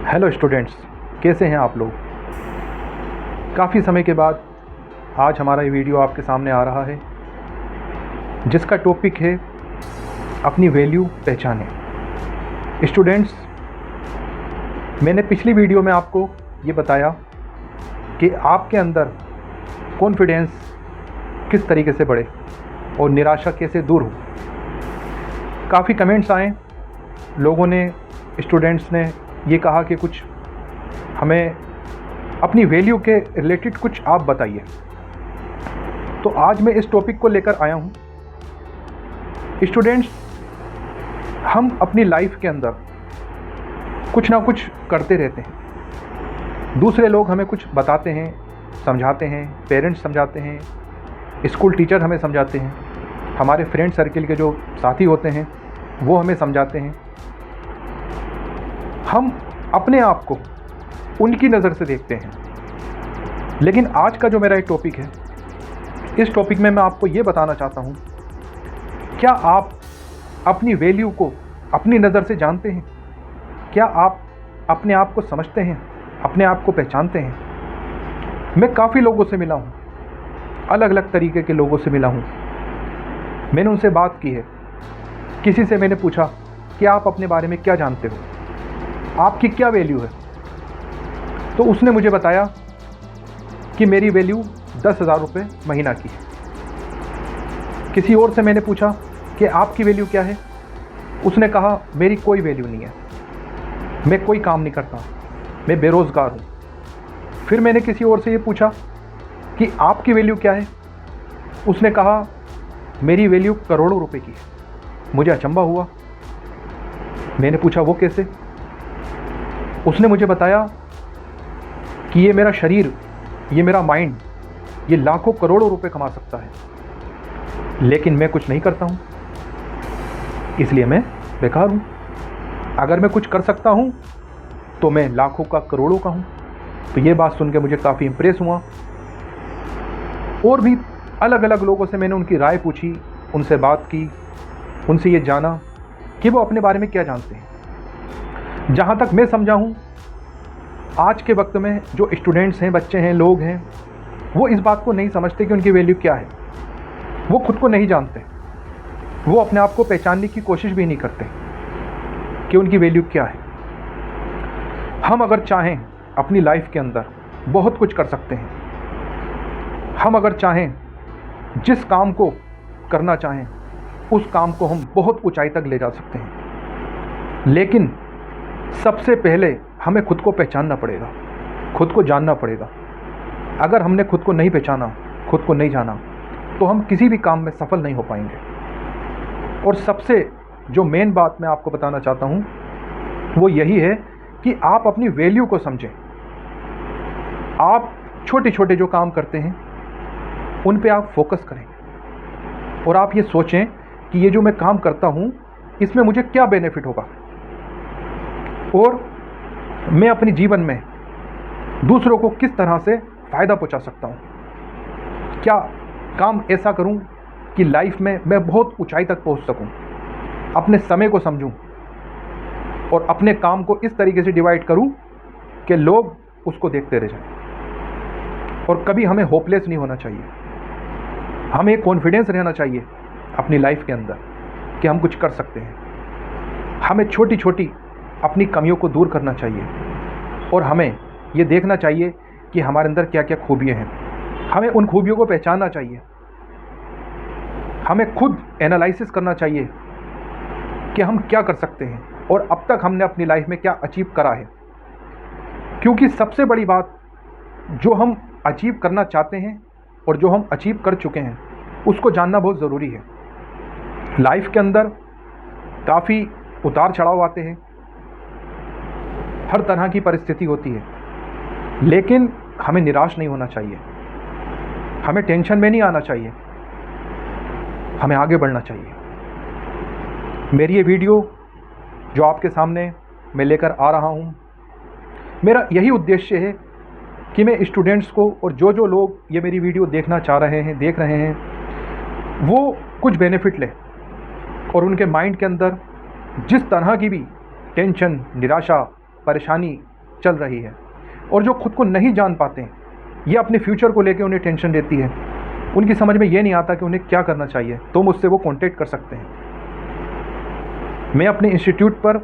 Hello students, कैसे हैं आप लोग। काफ़ी समय के बाद आज हमारा ये वीडियो आपके सामने आ रहा है, जिसका टॉपिक है अपनी वैल्यू पहचानें। स्टूडेंट्स, मैंने पिछली वीडियो में आपको ये बताया कि आपके अंदर कॉन्फिडेंस किस तरीके से बढ़े और निराशा कैसे दूर हो। काफ़ी कमेंट्स आए, लोगों ने, स्टूडेंट्स ने ये कहा कि कुछ हमें अपनी वैल्यू के रिलेटेड कुछ आप बताइए। तो आज मैं इस टॉपिक को लेकर आया हूँ। स्टूडेंट्स, हम अपनी लाइफ के अंदर कुछ ना कुछ करते रहते हैं। दूसरे लोग हमें कुछ बताते हैं, समझाते हैं, पेरेंट्स समझाते हैं, स्कूल टीचर हमें समझाते हैं, हमारे फ्रेंड सर्किल के जो साथी होते हैं वो हमें समझाते हैं। हम अपने आप को उनकी नज़र से देखते हैं। लेकिन आज का जो मेरा एक टॉपिक है, इस टॉपिक में मैं आपको ये बताना चाहता हूँ, क्या आप अपनी वैल्यू को अपनी नज़र से जानते हैं? क्या आप अपने आप को समझते हैं, अपने आप को पहचानते हैं? मैं काफ़ी लोगों से मिला हूँ, अलग अलग तरीके के लोगों से मिला हूँ। मैंने उनसे बात की है। किसी से मैंने पूछा कि आप अपने बारे में क्या जानते हो, आपकी क्या वैल्यू है? तो उसने मुझे बताया कि मेरी वैल्यू 10,000 रुपये महीना की है। किसी और से मैंने पूछा कि आपकी वैल्यू क्या है? उसने कहा मेरी कोई वैल्यू नहीं है, मैं कोई काम नहीं करता, मैं बेरोज़गार हूँ। फिर मैंने किसी और से ये पूछा कि आपकी वैल्यू क्या है? उसने कहा मेरी वैल्यू करोड़ों रुपए की है। मुझे अचंभा हुआ। मैंने पूछा वो कैसे? उसने मुझे बताया कि ये मेरा शरीर, ये मेरा माइंड, ये लाखों करोड़ों रुपए कमा सकता है, लेकिन मैं कुछ नहीं करता हूँ, इसलिए मैं बेकार हूँ। अगर मैं कुछ कर सकता हूँ तो मैं लाखों का, करोड़ों का हूँ। तो ये बात सुन के मुझे काफ़ी इम्प्रेस हुआ। और भी अलग अलग लोगों से मैंने उनकी राय पूछी, उनसे बात की, उनसे ये जाना कि वो अपने बारे में क्या जानते हैं। जहाँ तक मैं समझा हूँ, आज के वक्त में जो स्टूडेंट्स हैं, बच्चे हैं, लोग हैं, वो इस बात को नहीं समझते कि उनकी वैल्यू क्या है। वो खुद को नहीं जानते, वो अपने आप को पहचानने की कोशिश भी नहीं करते कि उनकी वैल्यू क्या है। हम अगर चाहें अपनी लाइफ के अंदर बहुत कुछ कर सकते हैं। हम अगर चाहें, जिस काम को करना चाहें, उस काम को हम बहुत ऊंचाई तक ले जा सकते हैं। लेकिन सबसे पहले हमें खुद को पहचानना पड़ेगा, खुद को जानना पड़ेगा। अगर हमने खुद को नहीं पहचाना, खुद को नहीं जाना, तो हम किसी भी काम में सफल नहीं हो पाएंगे। और सबसे जो मेन बात मैं आपको बताना चाहता हूँ वो यही है कि आप अपनी वैल्यू को समझें। आप छोटे छोटे जो काम करते हैं उन पे आप फोकस करें और आप ये सोचें कि ये जो मैं काम करता हूँ इसमें मुझे क्या बेनिफिट होगा, और मैं अपने जीवन में दूसरों को किस तरह से फ़ायदा पहुंचा सकता हूं। क्या काम ऐसा करूं कि लाइफ में मैं बहुत ऊंचाई तक पहुंच सकूं। अपने समय को समझूं और अपने काम को इस तरीके से डिवाइड करूं कि लोग उसको देखते रह जाएं। और कभी हमें होपलेस नहीं होना चाहिए, हमें कॉन्फिडेंस रहना चाहिए अपनी लाइफ के अंदर कि हम कुछ कर सकते हैं। हमें छोटी छोटी अपनी कमियों को दूर करना चाहिए और हमें ये देखना चाहिए कि हमारे अंदर क्या क्या खूबियाँ हैं। हमें उन खूबियों को पहचानना चाहिए। हमें खुद एनालिसिस करना चाहिए कि हम क्या कर सकते हैं और अब तक हमने अपनी लाइफ में क्या अचीव करा है। क्योंकि सबसे बड़ी बात, जो हम अचीव करना चाहते हैं और जो हम अचीव कर चुके हैं, उसको जानना बहुत ज़रूरी है। लाइफ के अंदर काफ़ी उतार चढ़ाव आते हैं, हर तरह की परिस्थिति होती है, लेकिन हमें निराश नहीं होना चाहिए, हमें टेंशन में नहीं आना चाहिए, हमें आगे बढ़ना चाहिए। मेरी ये वीडियो जो आपके सामने मैं लेकर आ रहा हूँ, मेरा यही उद्देश्य है कि मैं स्टूडेंट्स को और जो जो लोग ये मेरी वीडियो देखना चाह रहे हैं, देख रहे हैं, वो कुछ बेनिफिट लें और उनके माइंड के अंदर जिस तरह की भी टेंशन, निराशा, परेशानी चल रही है। और जो खुद को नहीं जान पाते हैं, ये अपने फ्यूचर को लेकर उन्हें टेंशन रहती है, उनकी समझ में ये नहीं आता कि उन्हें क्या करना चाहिए, तो मुझसे वो कॉन्टेक्ट कर सकते हैं। मैं अपने इंस्टीट्यूट पर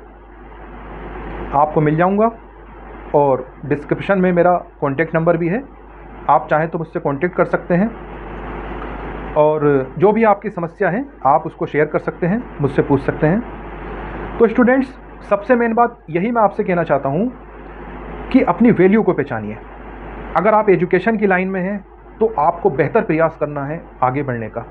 आपको मिल जाऊंगा और डिस्क्रिप्शन में मेरा कॉन्टेक्ट नंबर भी है, आप चाहें तो मुझसे कॉन्टेक्ट कर सकते हैं और जो भी आपकी समस्या है आप उसको शेयर कर सकते हैं, मुझसे पूछ सकते हैं। तो स्टूडेंट्स, सबसे मेन बात यही मैं आपसे कहना चाहता हूँ कि अपनी वैल्यू को पहचानिए। अगर आप एजुकेशन की लाइन में हैं तो आपको बेहतर प्रयास करना है आगे बढ़ने का।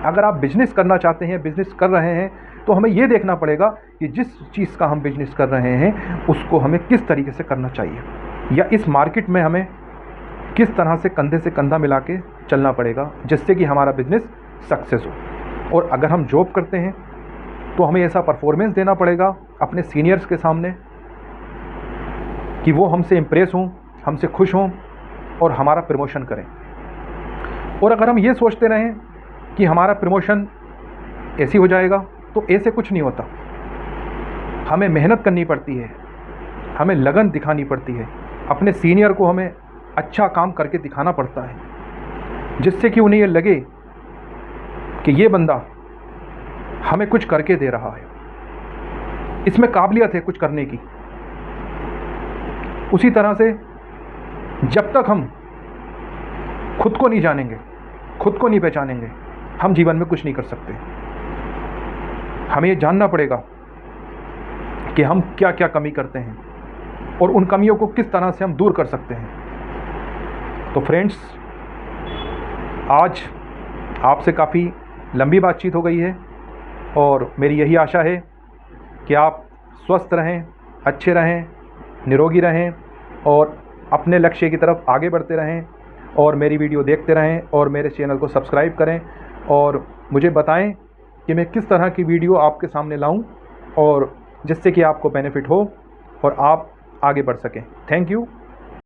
अगर आप बिजनेस करना चाहते हैं, बिजनेस कर रहे हैं, तो हमें ये देखना पड़ेगा कि जिस चीज़ का हम बिजनेस कर रहे हैं उसको हमें किस तरीके से करना चाहिए, या इस मार्केट में हमें किस तरह से कंधे से कंधा मिला के चलना पड़ेगा जिससे कि हमारा बिजनेस सक्सेस हो। और अगर हम जॉब करते हैं तो हमें ऐसा परफॉर्मेंस देना पड़ेगा अपने सीनियर्स के सामने कि वो हमसे इम्प्रेस हों, हमसे खुश हों और हमारा प्रमोशन करें। और अगर हम ये सोचते रहें कि हमारा प्रमोशन ऐसे हो जाएगा, तो ऐसे कुछ नहीं होता। हमें मेहनत करनी पड़ती है, हमें लगन दिखानी पड़ती है, अपने सीनियर को हमें अच्छा काम करके दिखाना पड़ता है, जिससे कि उन्हें ये लगे कि ये बंदा हमें कुछ करके दे रहा है, इसमें काबिलियत है कुछ करने की। उसी तरह से जब तक हम खुद को नहीं जानेंगे, खुद को नहीं पहचानेंगे, हम जीवन में कुछ नहीं कर सकते। हमें ये जानना पड़ेगा कि हम क्या क्या कमी करते हैं और उन कमियों को किस तरह से हम दूर कर सकते हैं। तो फ्रेंड्स, आज आपसे काफ़ी लंबी बातचीत हो गई है और मेरी यही आशा है कि आप स्वस्थ रहें, अच्छे रहें, निरोगी रहें और अपने लक्ष्य की तरफ आगे बढ़ते रहें और मेरी वीडियो देखते रहें और मेरे चैनल को सब्सक्राइब करें और मुझे बताएं कि मैं किस तरह की वीडियो आपके सामने लाऊं और जिससे कि आपको बेनिफिट हो और आप आगे बढ़ सकें। Thank you.